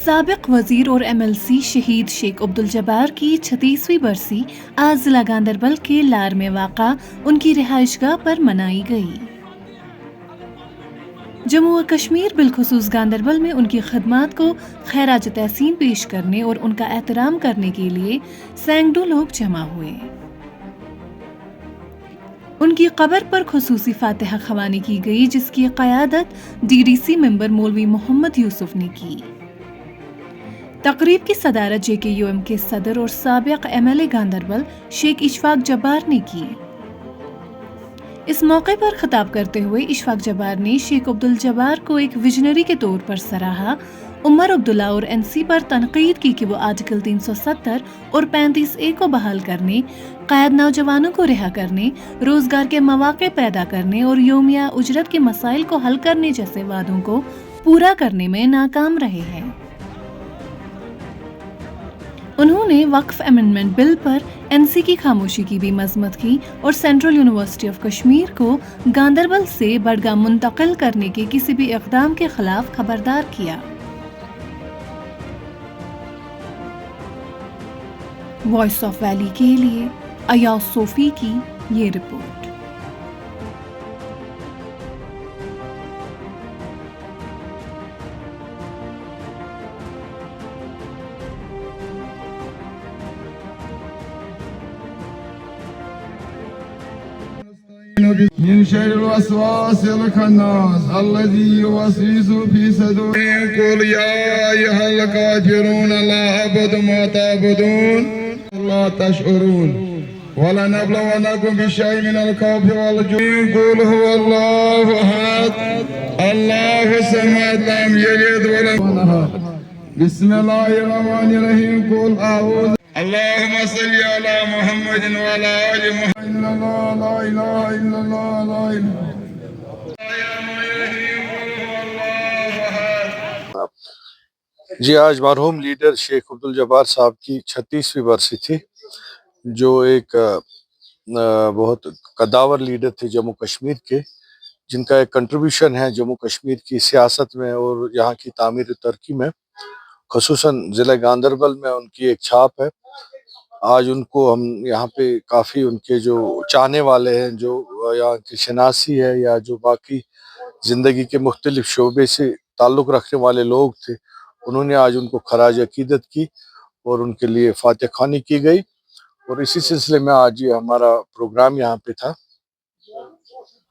سابق وزیر اور ایم ایل سی شہید شیخ عبدالجبار کی 36ویں برسی آج ضلع گاندربل کے لار میں واقع ان کی رہائش گاہ پر منائی گئی۔ جموں و کشمیر بالخصوص گاندربل میں ان کی خدمات کو خراج تحسین پیش کرنے اور ان کا احترام کرنے کے لیے سینکڑوں لوگ جمع ہوئے۔ ان کی قبر پر خصوصی فاتحہ خوانی کی گئی، جس کی قیادت ڈی ڈی سی ممبر مولوی محمد یوسف نے کی۔ تقریب کی صدارت جے کے یو ایم کے صدر اور سابق ایم ایل اے گاندربل شیخ اشفاق جبار نے کی۔ اس موقع پر خطاب کرتے ہوئے اشفاق جبار نے شیخ عبدالجبار کو ایک ویژنری کے طور پر سراہا۔ عمر عبداللہ اور این سی پر تنقید کی کہ وہ آرٹیکل 370 اور 35A کو بحال کرنے، قید نوجوانوں کو رہا کرنے، روزگار کے مواقع پیدا کرنے اور یومیہ اجرت کے مسائل کو حل کرنے جیسے وعدوں کو پورا کرنے میں ناکام رہے ہیں۔ انہوں نے وقف امینڈمنٹ بل پر این سی کی خاموشی کی بھی مذمت کی اور سینٹرل یونیورسٹی آف کشمیر کو گاندربل سے بڈگام منتقل کرنے کے کسی بھی اقدام کے خلاف خبردار کیا۔ وائس آف ویلی کے لیے ایاز صوفی کی یہ رپورٹ۔ من شر الوسواس الخناس الذي يوسوس في صدورهم قل يا أيها الكافرون لا أعبد ما تعبدون لا تشعرون ولنبلونكم بشيء من الخوف والجوع قل هو الله أحد الله الصمد لم يلد ولم يولد بسم الله الرحمن الرحيم قل أعوذ اللهم صل على محمد وعلى آل محمد لا إله إلا الله لا إله جی آج مرحوم لیڈر شیخ عبدالجبار صاحب کی 36ویں برسی تھی، جو ایک بہت قداور لیڈر تھے جموں کشمیر کے، جن کا ایک کنٹریبیوشن ہے جموں کشمیر کی سیاست میں اور یہاں کی تعمیر و ترقی میں، خصوصاً ضلع گاندربل میں ان کی ایک چھاپ ہے۔ آج ان کو ہم یہاں پہ کافی ان کے جو چاہنے والے ہیں، جو یہاں کی شناسی ہے یا جو باقی زندگی کے مختلف شعبے سے تعلق رکھنے والے لوگ تھے، انہوں نے آج ان کو خراج عقیدت کی اور ان کے لیے فاتح خوانی کی گئی، اور اسی سلسلے میں آج یہ ہمارا پروگرام یہاں پہ تھا۔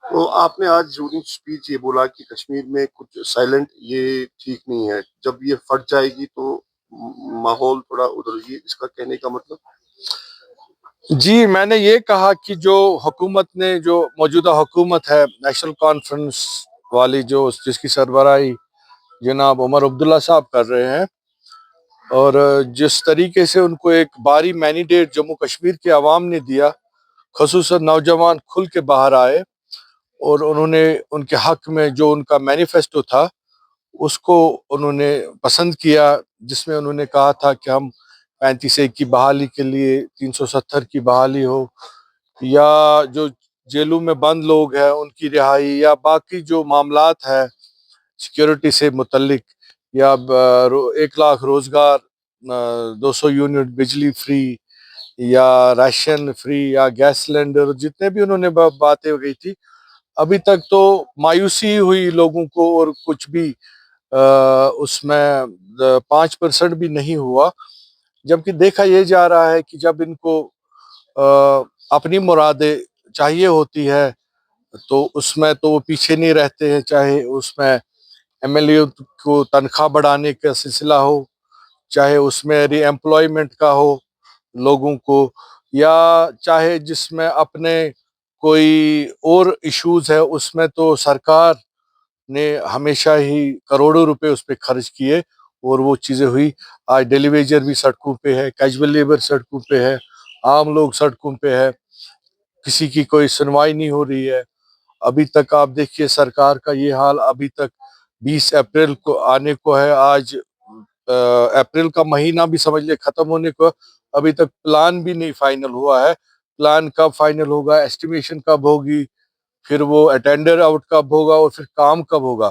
تو آپ نے آج ڈیورنگ اسپیچ یہ بولا کہ کشمیر میں کچھ سائلنٹ یہ ٹھیک نہیں ہے، جب یہ پھٹ جائے گی تو ماحول تھوڑا ادھر گی، اس کا کہنے کا مطلب؟ جی میں نے یہ کہا کہ جو حکومت نے، جو موجودہ حکومت ہے نیشنل کانفرنس والی، جو جس کی سربراہی جناب عمر عبداللہ صاحب کر رہے ہیں، اور جس طریقے سے ان کو ایک باری مینیڈیٹ جموں کشمیر کے عوام نے دیا، خصوصاً نوجوان کھل کے باہر آئے اور انہوں نے ان کے حق میں جو ان کا مینیفیسٹو تھا اس کو انہوں نے پسند کیا، جس میں انہوں نے کہا تھا کہ ہم 35A کی بحالی کے لیے 370 کی بحالی ہو، یا جو جیلوں میں بند لوگ ہیں ان کی رہائی، یا باقی جو معاملات ہیں سیکیورٹی سے متعلق، یا 1 لاکھ روزگار، 200 یونٹ بجلی فری، یا راشن فری، یا گیس سلنڈر، جتنے بھی انہوں نے باتیں کہی تھی، ابھی تک تو مایوسی ہوئی لوگوں کو، اور کچھ بھی اس میں 5% بھی نہیں ہوا، جبکہ دیکھا یہ جا رہا ہے کہ جب ان کو اپنی مرادیں چاہیے ہوتی ہے تو اس میں تو وہ پیچھے نہیں رہتے ہیں، چاہے اس میں ایم ایل اے کو تنخواہ بڑھانے کا سلسلہ ہو، چاہے اس میں ری ایمپلائمنٹ کا ہو لوگوں کو، یا چاہے جس میں اپنے کوئی اور ایشوز ہے، اس میں تو سرکار نے ہمیشہ ہی کروڑوں روپے اس پہ خرچ کیے اور وہ چیزیں ہوئی۔ آج ڈیلی ویجر بھی سڑکوں پہ ہے، کیجول لیبر سڑکوں پہ ہے، عام لوگ سڑکوں پہ ہے، کسی کی کوئی سنوائی نہیں ہو رہی ہے۔ ابھی تک آپ دیکھیے سرکار کا یہ حال، ابھی تک 20 اپریل کو آنے کو ہے، آج اپریل کا مہینہ بھی سمجھ لے ختم ہونے کو، ابھی تک پلان بھی نہیں فائنل ہوا ہے۔ پلان کب فائنل ہوگا، ایسٹیمیشن کب ہوگی، پھر وہ اٹینڈر آؤٹ کب ہوگا، اور پھر کام کب ہوگا؟